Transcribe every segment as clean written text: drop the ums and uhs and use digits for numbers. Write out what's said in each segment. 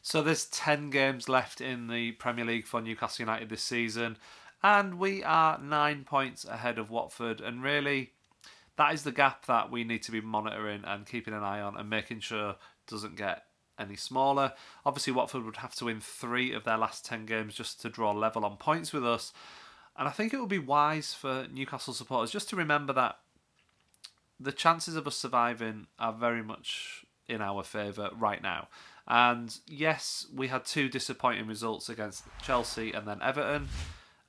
So there's 10 games left in the Premier League for Newcastle United this season, and we are 9 points ahead of Watford. And really, that is the gap that we need to be monitoring and keeping an eye on and making sure doesn't get any smaller. Obviously, Watford would have to win 3 of their last 10 games just to draw level on points with us. And I think it would be wise for Newcastle supporters just to remember that the chances of us surviving are very much in our favour right now. And yes, we had 2 disappointing results against Chelsea and then Everton.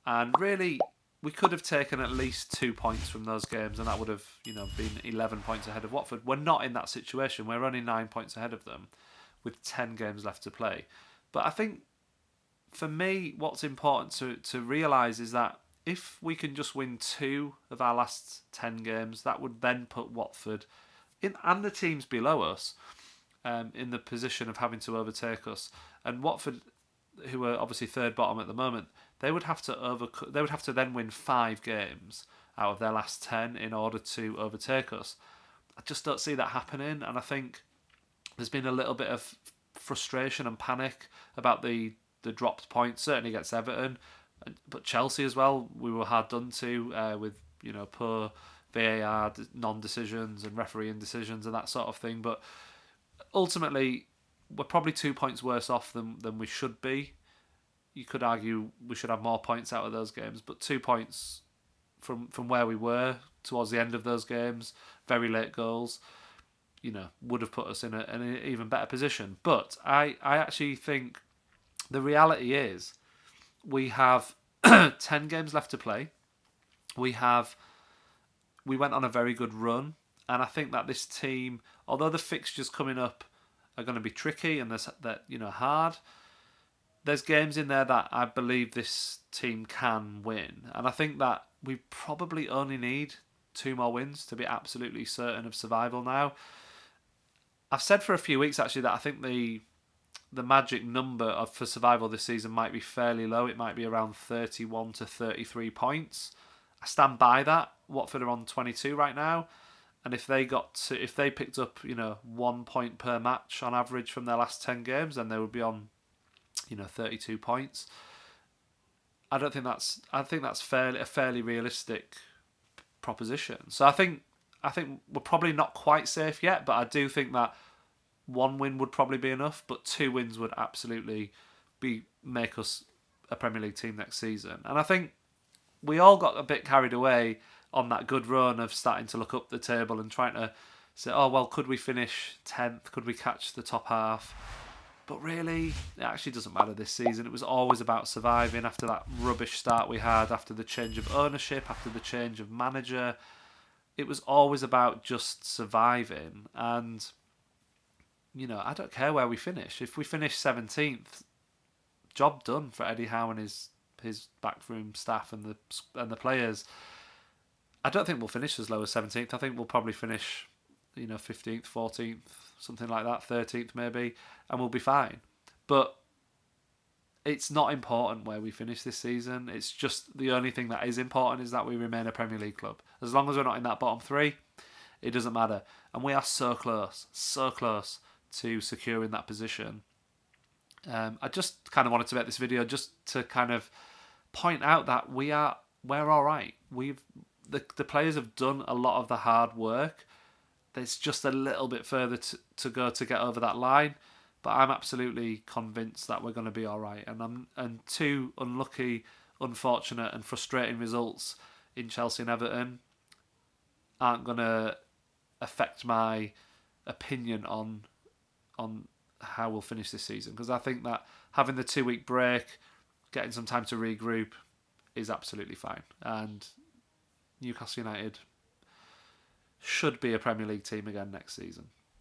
And really, we could have taken at least 2 points from those games, and that would have, been 11 points ahead of Watford. We're not in that situation. We're only 9 points ahead of them, with 10 games left to play. But I think, for me, what's important to realise is that if we can just win 2 of our last 10 games, that would then put Watford and the teams below us in the position of having to overtake us. And Watford, who are obviously third bottom at the moment, they would have to then win 5 games out of their last 10 in order to overtake us. I just don't see that happening, and I think there's been a little bit of frustration and panic about the dropped points, certainly against Everton, but Chelsea as well. We were hard done to with poor VAR non-decisions and refereeing decisions and that sort of thing. But ultimately, we're probably 2 points worse off than we should be. You could argue we should have more points out of those games, but 2 points from where we were towards the end of those games, very late goals, would have put us in an even better position. But I actually think the reality is we have 10 games left to play. We went on a very good run, and I think that this team, although the fixtures coming up are going to be tricky and hard, there's games in there that I believe this team can win. And I think that we probably only need 2 more wins to be absolutely certain of survival now. I've said for a few weeks actually that I think the magic number for survival this season might be fairly low. It might be around 31 to 33 points. I stand by that. Watford are on 22 right now, and if they picked up 1 point per match on average from their last 10 games, then they would be on 32 points. I think that's a fairly realistic proposition. So I think we're probably not quite safe yet, but I do think that 1 win would probably be enough, but 2 wins would absolutely make us a Premier League team next season. And I think we all got a bit carried away on that good run of starting to look up the table and trying to say, oh, well, could we finish 10th? Could we catch the top half? But really, it actually doesn't matter this season. It was always about surviving after that rubbish start we had, after the change of ownership, after the change of manager. It was always about just surviving. And, I don't care where we finish. If we finish 17th, job done for Eddie Howe and his backroom staff and the players. I don't think we'll finish as low as 17th. I think we'll probably finish, 15th, 14th, something like that, 13th maybe, and we'll be fine. But it's not important where we finish this season. It's just the only thing that is important is that we remain a Premier League club. As long as we're not in that bottom 3, it doesn't matter. And we are so close to securing that position. I just kind of wanted to make this video just to kind of point out that we're all right. The players have done a lot of the hard work. There's just a little bit further to go to get over that line, but I'm absolutely convinced that we're going to be all right. And 2 unlucky, unfortunate, and frustrating results in Chelsea and Everton aren't going to affect my opinion on how we'll finish this season, because I think that having the 2-week break, getting some time to regroup, is absolutely fine. And Newcastle United should be a Premier League team again next season.